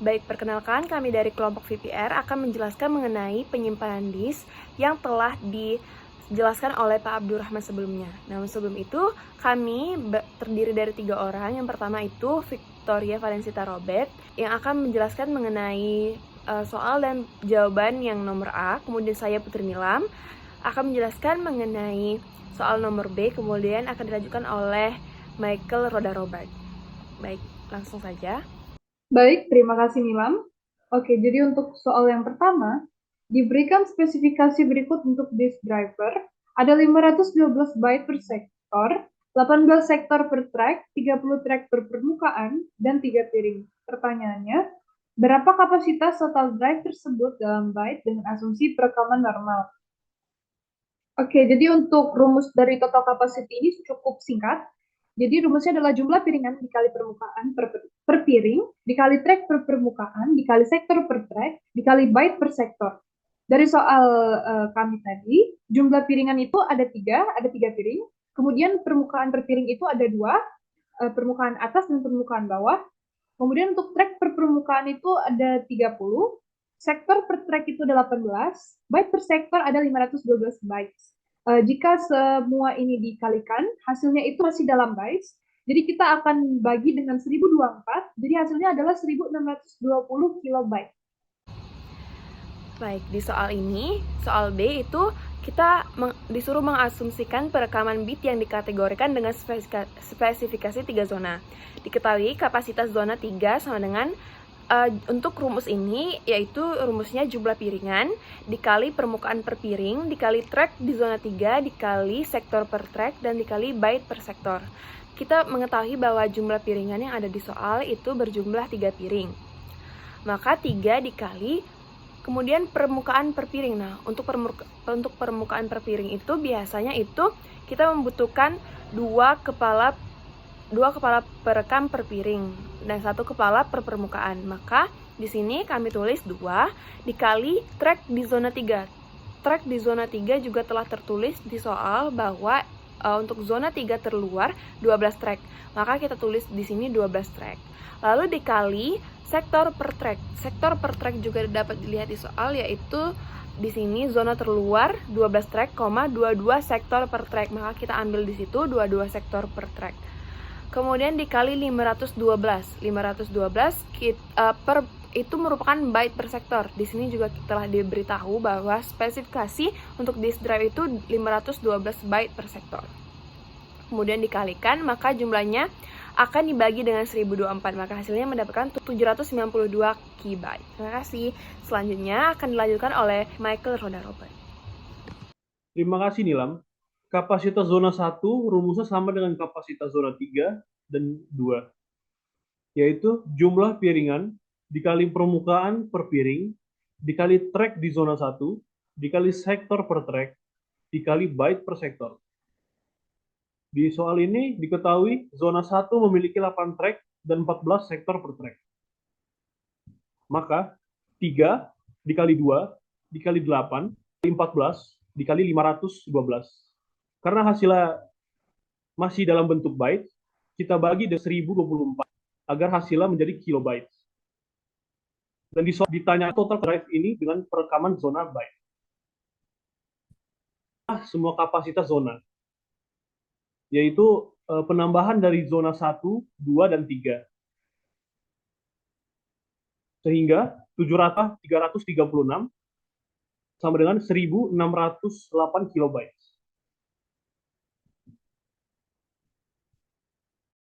Baik, perkenalkan kami dari kelompok VPR akan menjelaskan mengenai penyimpanan disk yang telah dijelaskan oleh Pak Abdurrahman sebelumnya. Namun sebelum itu, kami terdiri dari 3 orang. Yang pertama itu Victoria Valencita Robert yang akan menjelaskan mengenai soal dan jawaban yang nomor A. Kemudian saya Putri Nilam akan menjelaskan mengenai soal nomor B. Kemudian akan dilanjutkan oleh Michael Roda Robert. Baik, langsung saja. Baik, terima kasih Nilam. Oke, jadi untuk soal yang pertama, diberikan spesifikasi berikut untuk disk driver, ada 512 byte per sektor, 18 sektor per track, 30 track per permukaan, dan 3 piring. Pertanyaannya, berapa kapasitas total drive tersebut dalam byte dengan asumsi perekaman normal? Oke, jadi untuk rumus dari total capacity ini cukup singkat. Jadi rumusnya adalah jumlah piringan dikali permukaan per piring, dikali track per permukaan, dikali sektor per track, dikali byte per sektor. Dari soal kami tadi, jumlah piringan itu ada tiga piring. Kemudian permukaan per piring itu ada dua, permukaan atas dan permukaan bawah. Kemudian untuk track per permukaan itu ada 30, sektor per track itu ada 18, byte per sektor ada 512 bytes. Jika semua ini dikalikan, hasilnya itu masih dalam bytes. Jadi kita akan bagi dengan 1024, jadi hasilnya adalah 1620 kilobyte. Baik, di soal ini, soal B itu kita disuruh mengasumsikan perekaman bit yang dikategorikan dengan spesifikasi 3 zona. Diketahui kapasitas zona 3 sama dengan untuk rumus ini, yaitu rumusnya jumlah piringan dikali permukaan per piring, dikali track di zona 3, dikali sektor per track, dan dikali byte per sektor. Kita mengetahui bahwa jumlah piringan yang ada di soal itu berjumlah 3 piring. Maka 3 dikali kemudian permukaan per piring. Nah, untuk permukaan per piring itu biasanya itu kita membutuhkan dua kepala perekam per piring dan satu kepala per permukaan. Maka di sini kami tulis 2 dikali track di zona 3. Track di zona 3 juga telah tertulis di soal bahwa untuk zona 3 terluar 12 track. Maka kita tulis di sini 12 track. Lalu dikali sektor per track. Sektor per track juga dapat dilihat di soal, yaitu di sini zona terluar 12 track, 22 sektor per track. Maka kita ambil di situ 22 sektor per track. Kemudian dikali 512. 512 itu merupakan byte per sektor. Di sini juga telah diberitahu bahwa spesifikasi untuk disk drive itu 512 byte per sektor. Kemudian dikalikan, maka jumlahnya akan dibagi dengan 1024, maka hasilnya mendapatkan 792 kibyte. Terima kasih. Selanjutnya akan dilanjutkan oleh Michael Roda Robert. Terima kasih Nilam. Kapasitas zona 1 rumusnya sama dengan kapasitas zona 3 dan 2, yaitu jumlah piringan dikali permukaan per piring, dikali track di zona 1, dikali sektor per track, dikali byte per sektor. Di soal ini diketahui zona 1 memiliki 8 track dan 14 sektor per track. Maka 3 dikali 2 dikali 8 dikali 14 dikali 512. Karena hasilnya masih dalam bentuk byte, kita bagi dari 1024 agar hasilnya menjadi kilobyte. Dan ditanya total drive ini dengan perekaman zona byte. Semua kapasitas zona, yaitu penambahan dari zona 1, 2, dan 3. Sehingga 336 sama dengan 1608 kilobyte.